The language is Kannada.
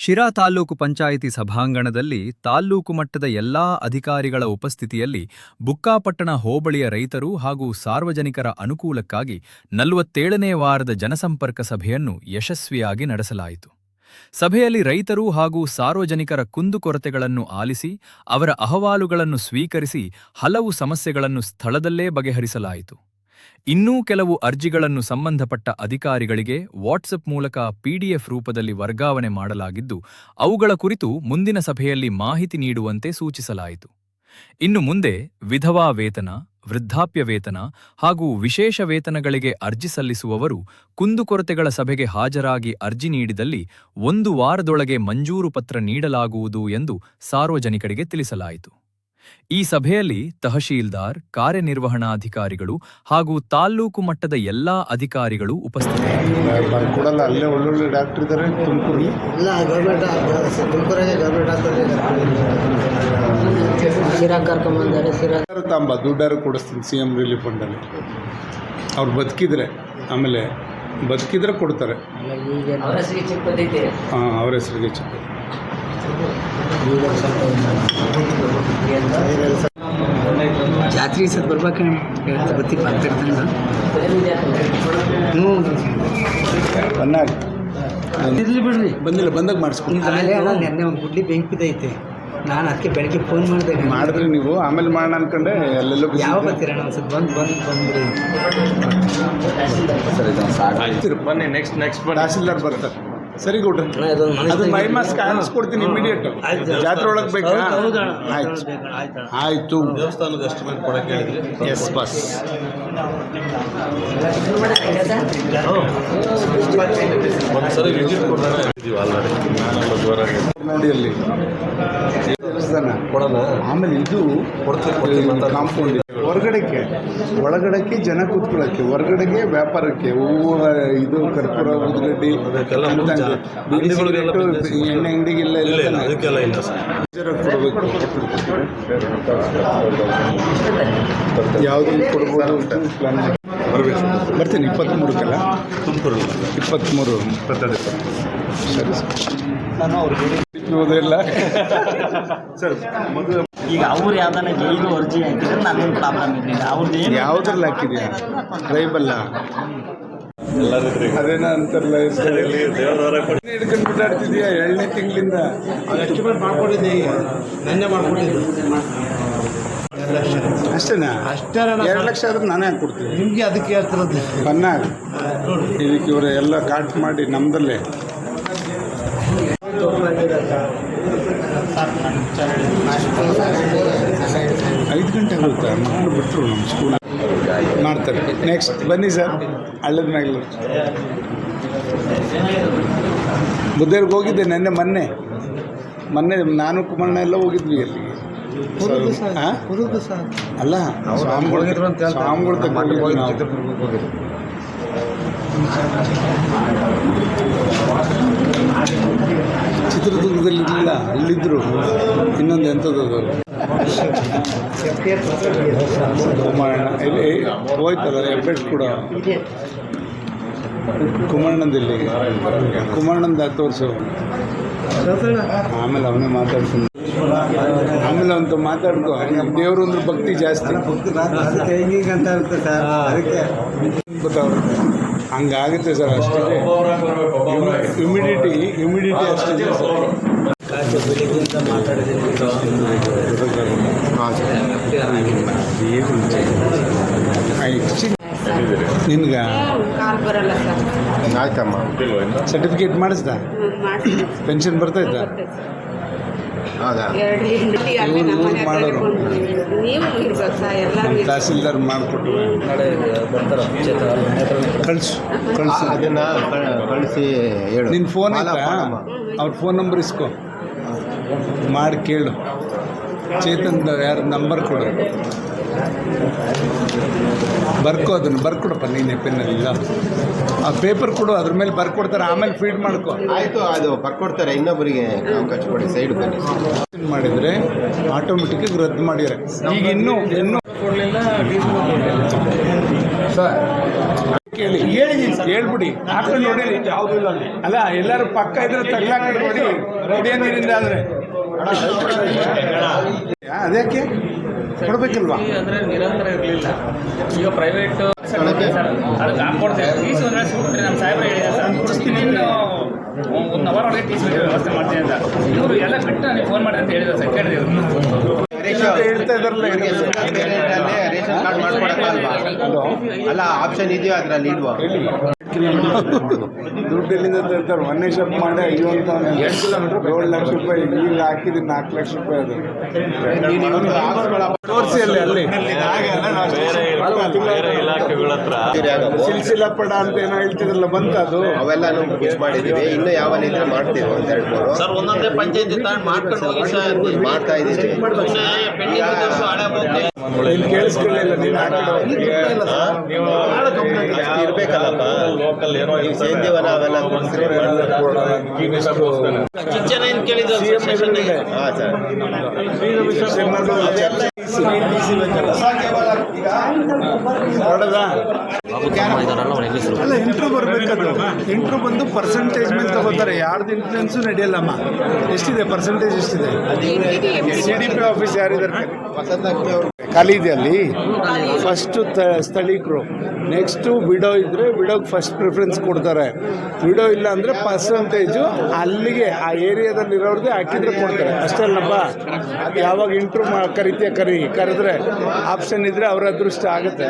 ಶಿರಾ ತಾಲ್ಲೂಕು ಪಂಚಾಯಿತಿ ಸಭಾಂಗಣದಲ್ಲಿ ತಾಲ್ಲೂಕು ಮಟ್ಟದ ಎಲ್ಲಾ ಅಧಿಕಾರಿಗಳ ಉಪಸ್ಥಿತಿಯಲ್ಲಿ ಬುಕ್ಕಾಪಟ್ಟಣ ಹೋಬಳಿಯ ರೈತರು ಹಾಗೂ ಸಾರ್ವಜನಿಕರ ಅನುಕೂಲಕ್ಕಾಗಿ 47ನೇ ವಾರದ ಜನಸಂಪರ್ಕ ಸಭೆಯನ್ನು ಯಶಸ್ವಿಯಾಗಿ ನಡೆಸಲಾಯಿತು. ಸಭೆಯಲ್ಲಿ ರೈತರು ಹಾಗೂ ಸಾರ್ವಜನಿಕರ ಕುಂದುಕೊರತೆಗಳನ್ನು ಆಲಿಸಿ ಅವರ ಅಹವಾಲುಗಳನ್ನು ಸ್ವೀಕರಿಸಿ ಹಲವು ಸಮಸ್ಯೆಗಳನ್ನು ಸ್ಥಳದಲ್ಲೇ ಬಗೆಹರಿಸಲಾಯಿತು. ಇನ್ನೂ ಕೆಲವು ಅರ್ಜಿಗಳನ್ನು ಸಂಬಂಧಪಟ್ಟ ಅಧಿಕಾರಿಗಳಿಗೆ ವಾಟ್ಸಪ್ ಮೂಲಕ PDF ರೂಪದಲ್ಲಿ ವರ್ಗಾವಣೆ ಮಾಡಲಾಗಿದ್ದು, ಅವುಗಳ ಕುರಿತು ಮುಂದಿನ ಸಭೆಯಲ್ಲಿ ಮಾಹಿತಿ ನೀಡುವಂತೆ ಸೂಚಿಸಲಾಯಿತು. ಇನ್ನು ಮುಂದೆ ವಿಧವಾ ವೇತನ, ವೃದ್ಧಾಪ್ಯ ವೇತನ ಹಾಗೂ ವಿಶೇಷ ವೇತನಗಳಿಗೆ ಅರ್ಜಿ ಸಲ್ಲಿಸುವವರು ಕುಂದುಕೊರತೆಗಳ ಸಭೆಗೆ ಹಾಜರಾಗಿ ಅರ್ಜಿ ನೀಡಿದಲ್ಲಿ 1 ವಾರದೊಳಗೆ ಮಂಜೂರು ಪತ್ರ ನೀಡಲಾಗುವುದು ಎಂದು ಸಾರ್ವಜನಿಕರಿಗೆ ತಿಳಿಸಲಾಯಿತು. ಈ ಸಭೆಯಲ್ಲಿ ತಹಶೀಲ್ದಾರ್, ಕಾರ್ಯನಿರ್ವಹಣಾಧಿಕಾರಿಗಳು ಹಾಗೂ ತಾಲ್ಲೂಕು ಮಟ್ಟದ ಎಲ್ಲಾ ಅಧಿಕಾರಿಗಳು ಉಪಸ್ಥಿತರಿದ್ದರು. ದುಡ್ಡಾರು ಕೊಡಿಸ್ತೀನಿ CM ರಿಲೀಫ್ ಫಂಡಲ್ಲಿ. ಅವ್ರು ಬದುಕಿದ್ರೆ ಆಮೇಲೆ ಬದುಕಿದ್ರೆ ಕೊಡ್ತಾರೆ. ಹಾಂ, ಅವ್ರ ಹೆಸರಿಗೆ ಚೆಕ್. ಜಾತ್ರೆ ಸರ್ ಬರ್ಬೇಕು ಗೊತ್ತಿಲ್ಲ ಇರ್ಲಿ ಬಿಡ್ರಿ, ಬಂದಿಲ್ಲ, ಬಂದಾಗ ಮಾಡಿಸ್ಕೊಂಡು ನೆನ್ನೆ ಒಂದು ಗುಡ್ಲಿ ಬೆಂಕಿ ಐತೆ. ನಾನು ಅದಕ್ಕೆ ಬೆಳಗ್ಗೆ ಫೋನ್ ಮಾಡಿದ್ರೆ ನೀವು ಆಮೇಲೆ ಮಾಡೋಣ ಅನ್ಕೊಂಡೆ. ಎಲ್ಲೆಲ್ಲೋ ಯಾವ ಬರ್ತೀರಣ್ಣ ಒಂದು ಬಂದ್ಬಿಡಿ. ಬನ್ನಿ, ನೆಕ್ಸ್ಟ್ ತಹಸೀಲ್ದಾರ್ ಬರ್ತಾರೆ. ಸರಿ ಗೌಡ್ರೆ, ಅದು ಮೈ ಮಾಸ್ಕ್ ಹಾಕಿಸ್ಕೊಡ್ತೀನಿ ಇಮಿಡಿಯೇಟ್. ಜಾತ್ರೆ ಒಳಗೆ ಬೇಕಾ? ಆಯ್ತು. ದೇವಸ್ಥಾನದ ಎಸ್ಟಿಮೇಟ್ ಕೊಡಕ್ಕೆ ಹೇಳಿದ್ರಿ? Yes boss. ಒಂದ್ಸರಿ ವಿಸಿಟ್ ಕೊಡೋಣ ಆಲ್ರೆಡಿ. ನೋಡಿ ಅಲ್ಲಿ ದೇವಸ್ಥಾನ ಕೊಡೋಣ, ಆಮೇಲೆ ಇದು ಕಾಂಪೌಂಡ್ ಹೊರಗಡೆಗೆ, ಒಳಗಡೆಗೆ ಜನ ಕೂತ್ಕೊಳ್ಳೋಕ್ಕೆ, ಹೊರಗಡೆಗೆ ವ್ಯಾಪಾರಕ್ಕೆ ಹೂವು, ಇದು ಕರ್ಪೂರ, ಉದ್ಗಡ್ಡಿ, ಎಣ್ಣೆ ಅಂಗಡಿಗೆಲ್ಲ ಅದಕ್ಕೆಲ್ಲ ಇಲ್ಲ ಸರ್. ಕೊಡಬೇಕು. ಯಾವುದನ್ನು ಕೊಡ್ಬೋದು ಪ್ಲಾನ್ ಮಾಡಿ ಬರ್ತೀನಿ. 23ಕ್ಕಲ್ಲ, ತುಮಕೂರು 23 ಸರಿ ಸರ್. ನಾನು ಅವ್ರಿಗೆ ಓದಿಲ್ಲ ಸರ್. ಈಗ ಅವ್ರು ಯಾವ್ದಾನ ಜೈಲು ಅರ್ಜಿ ಹಾಕಿದ್ರೆ ನನ್ನೇನು ಪ್ರಾಬ್ಲಮ್ ಇರಲಿಲ್ಲ. ಅವ್ರದ್ದು ಯಾವುದ್ರಲ್ಲಿ ಹಾಕಿದ್ಯಾ? ಟ್ರೈಬಲ್ಲ ಅದೇನ ಅಂತಾರಲ್ಲ, ಹಿಡ್ಕೊಂಡು ಬಿಟ್ಟಾಡ್ತಿದ್ಯಾ 7ನೇ ತಿಂಗಳಿಂದ. ಎಸ್ಟಿಮೇಟ್ ಮಾಡ್ಕೊಂಡಿದ್ದೆ, ನೆನ್ನೆ ಮಾಡ್ಕೊಂಡಿದ್ದೆ. ಅಷ್ಟೇನಾ? 2 ಲಕ್ಷ ಆದ್ರೆ ನಾನೇ ಹಾಕ್ಕೊಡ್ತೀನಿ ನಿಮಗೆ. ಅದಕ್ಕೆ ಹೇಳ್ತಿರೋದು ಬನ್ನ ಇದಕ್ಕೆ ಇವರು ಎಲ್ಲ ಕಾಟ್ ಮಾಡಿ ನಮ್ದಲ್ಲೇ 5 ಗಂಟೆ ಆಗುತ್ತಾ? ಮಕ್ಕಳು ಬಿಟ್ಟರು ನಮ್ಮ ಸ್ಕೂಲ್ ಮಾಡ್ತಾರೆ. ನೆಕ್ಸ್ಟ್ ಬನ್ನಿ ಸರ್. ಹಳ್ಳದ ಮ್ಯಾಗಲು ಬುದ್ಧೇರ್ಗೆ ಹೋಗಿದ್ದೆ ಮೊನ್ನೆ ನಾನು ಕುಮಾರಣ್ಣ ಎಲ್ಲ ಹೋಗಿದ್ವಿ ಅಲ್ಲಿಗೆ. ಅಲ್ಲ, ಸ್ವಾಮಿಗಳು ತಗೊಂಡಿದ್ವಿ ನಾವು. ಚಿತ್ರದುರ್ಗದಲ್ಲಿ ಇಲ್ಲ, ಅಲ್ಲಿದ್ದರು. ಇನ್ನೊಂದು ಎಂಥದ್ದು ಕುಮಾರಣ್ಣ ಇಲ್ಲಿ ಹೋಯ್ತಲ್ಲ, ಹೆಬ್ಬೆಟ್ ಕೂಡ ಕುಮಾರಣ್ಣದಲ್ಲಿ. ಕುಮಾರಣ್ಣಂದ ತೋರಿಸು, ಆಮೇಲೆ ಅವನೇ ಮಾತಾಡ್ತೀನಿ. ಆಮೇಲೆ ಅವನು ಮಾತಾಡ್ಕೊ. ದೇವರು ಅಂದ್ರೆ ಭಕ್ತಿ ಜಾಸ್ತಿ ಅಂತ ಇರುತ್ತೆ ಸರ್. ಅದಕ್ಕೆ ಗೊತ್ತಾಗುತ್ತೆ, ಹಂಗಾಗುತ್ತೆ ಸರ್. ಅಷ್ಟಿದೆ ಇಮಿಡಿಟಿ ಅಷ್ಟಿದೆ ಸರ್. ಬೆಳಿಗ್ಗೆಯಿಂದ ಮಾತಾಡಿದ್ದೀನಿ. ನಿನ್ಗೆ ಆಯ್ತಮ್ಮ. ಸರ್ಟಿಫಿಕೇಟ್ ಮಾಡಿಸ್ದ? ಪೆನ್ಷನ್ ಬರ್ತಾಯಿದ್ದ? ಮಾಡೋರು ತಹಸೀಲ್ದಾರ್ ಮಾಡಿಕೊಟ್ಟು ಕಳಿಸು. ಅದನ್ನು ಕಳಿಸಿ ಹೇಳು. ನಿನ್ನ ಫೋನ್ ಆಯ್ತಾ? ಅವ್ರ ಫೋನ್ ನಂಬರ್ ಇಸ್ಕೊ, ಮಾಡಿ ಕೇಳು. ಚೇತನ್ ಯಾರು ನಂಬರ್ ಕೊಡು, ಅದನ್ನು ಬರ್ಕೊಡಪ್ಪ ನೀನೆ ಪೆನ್ನಲ್ಲಿ. ಆ ಪೇಪರ್ ಕೊಡು, ಅದ್ರ ಮೇಲೆ ಬರ್ಕೊಡ್ತಾರೆ. ಆಮೇಲೆ ಫೀಡ್ ಮಾಡ್ಕೊ. ಆಯಿತು, ಅದು ಬರ್ಕೊಡ್ತಾರೆ. ಇನ್ನೊಬ್ಬರಿಗೆ ಅವಕಾಶ ಕೊಡಿ. ಸೈಡ್ ಬನ್ನಿ. ಮಾಡಿದರೆ ಆಟೋಮೆಟಿಕ್ಕಾಗಿ ರದ್ದು ಮಾಡಿದ್ದಾರೆ. ಈಗ ಇನ್ನೂ ಕೊಡಲಿಲ್ಲ ಸರ್ ಕೇಳಿ, ಹೇಳಿದ್ದೀನಿ ಹೇಳ್ಬಿಡಿ ಹಾಕೊಂಡು ನೋಡಿರಿ ಯಾವುದು ಇಲ್ಲ ಅಲ್ಲ ಎಲ್ಲರೂ ಪಕ್ಕ ಇದ್ರೆ ತಗ್ಲಾಕೊಂಡು ನೋಡಿ ಕುಡಿಯೋ ನೀರಿಂದ ಆದರೆ ಅದಕ್ಕೆ ಕೊಡ್ಬೇಕಲ್ವಾ ಅಂದರೆ ನಿರಂತರ ಇರಲಿಲ್ಲ ಈಗ ಪ್ರೈವೇಟ್ ಅದಕ್ಕೆ ಹಾಕ್ಕೊಡ್ತೇವೆ ಟಿ ಸಿ ಒಂದು ಸಿಗ್ಬಿಟ್ರೆ ನಮ್ಮ ಸಾಹೇಬ್ರು ಹೇಳಿದ್ದಾರೆ ಸರ್ ಕೊಡಿಸ್ತೀನಿ ಇನ್ನು 1 ಅವರ್ ಒಳಗೆ ಟಿ ಸಿ ವ್ಯವಸ್ಥೆ ಮಾಡ್ತೀನಿ ಅಂತ ಇವರು ಎಲ್ಲ ಬಿಟ್ಟು ನನಗೆ ಫೋನ್ ಮಾಡಿ ಅಂತ ಹೇಳಿದ್ರು ಸರ್ ಕೇಳಿದ್ರು ಹೇಳ್ತಾ ಇದಾರಲ್ಲ ರೇಷನ್ ಕಾರ್ಡ್ ಮಾಡ್ಕೊಡಕ್ಕಲ್ವಾ ಅಲ್ಲ ಆಪ್ಷನ್ ಇದೆಯೋ ಅದರಲ್ಲಿ ಇಲ್ವಾ ದುಡ್ಡು ಎಲ್ಲಿಂದ ತರ್ತಾರೆ ಮೊನ್ನೆ ಶಾಪ್ ಮಾಡಿ ಅಯ್ಯೋ ಅಂತ 7 ಲಕ್ಷ ರೂಪಾಯಿ ಈಗ ಹಾಕಿದ್ರೆ 4 ಲಕ್ಷ ರೂಪಾಯಿ ಅದು ತೋರಿಸಿ ಅಲ್ಲಿ ಸಿಲ್ಸಿಲಾ ಪಡ ಅಂತ ಏನೋ ಹೇಳ್ತಿದ್ರಲ್ಲ ಬಂತ ಅದು ಅವೆಲ್ಲ ನಾವು ಮಿಸ್ ಮಾಡಿದ್ದೀವಿ ಇನ್ನು ಯಾವನಿದ್ರೆ ಮಾಡ್ತೀವಿ ಒಂದು 2-3 ಸರ್ ಒಂದೊಂದೇ ಪಂಚಾಯತಿ ಮಾಡ್ಕೊಂಡು ಹೋಗಿ ಸರ್ ಮಾಡ್ತಾ ಇದ್ದೀವಿ ಇಲ್ಲಿ ಕೇಳಿಸ್ಕೊಳ್ಳಿಲ್ಲ ನೀನು ಇರ್ಬೇಕಲ್ಲಪ್ಪ ನೀವು ಸೇಂದಿವನ ಅವೆಲ್ಲ ಕಿಚನ್ ಏನು ಕೇಳಿದ್ರು ಹಾಂ ಅಲ್ಲ ಇಂಟ್ರೂ ಬರ್ಬೇಕದು ಇಂಟ್ರೂ ಬಂದು ಪರ್ಸೆಂಟೇಜ್ ಮೇಲೆ ತಗೋತಾರೆ ಯಾರ್ದು ಇನ್ಫ್ಲೂಯೆನ್ಸು ನಡೆಯಲ್ಲಮ್ಮ ಎಷ್ಟಿದೆ ಪರ್ಸೆಂಟೇಜ್ ಎಷ್ಟಿದೆ CDP ಆಫೀಸ್ ಯಾರಿದ್ದಾರೆ ಖಾಲಿ ಇದೆ ಅಲ್ಲಿ ಫಸ್ಟು ಸ್ಥಳೀಕರು ನೆಕ್ಸ್ಟು ವಿಡೋ ಇದ್ದರೆ ವಿಡೋಗೆ ಫಸ್ಟ್ ಪ್ರಿಫರೆನ್ಸ್ ಕೊಡ್ತಾರೆ ವಿಡೋ ಇಲ್ಲ ಅಂದರೆ ಪರ್ಸೆಂಟೇಜು ಅಲ್ಲಿಗೆ ಆ ಏರಿಯಾದಲ್ಲಿರೋರಿಗೆ ಹಾಕಿದ್ರೆ ಕೊಡ್ತಾರೆ ಅಷ್ಟೇ ಅಲ್ಲಪ್ಪ ಅದು ಯಾವಾಗ ಇಂಟ್ರೂ ಕರಿತೀಯ ಕರೆದ್ರೆ ಆಪ್ಷನ್ ಇದ್ದರೆ ಅವರ ಅದೃಷ್ಟ ಆಗುತ್ತೆ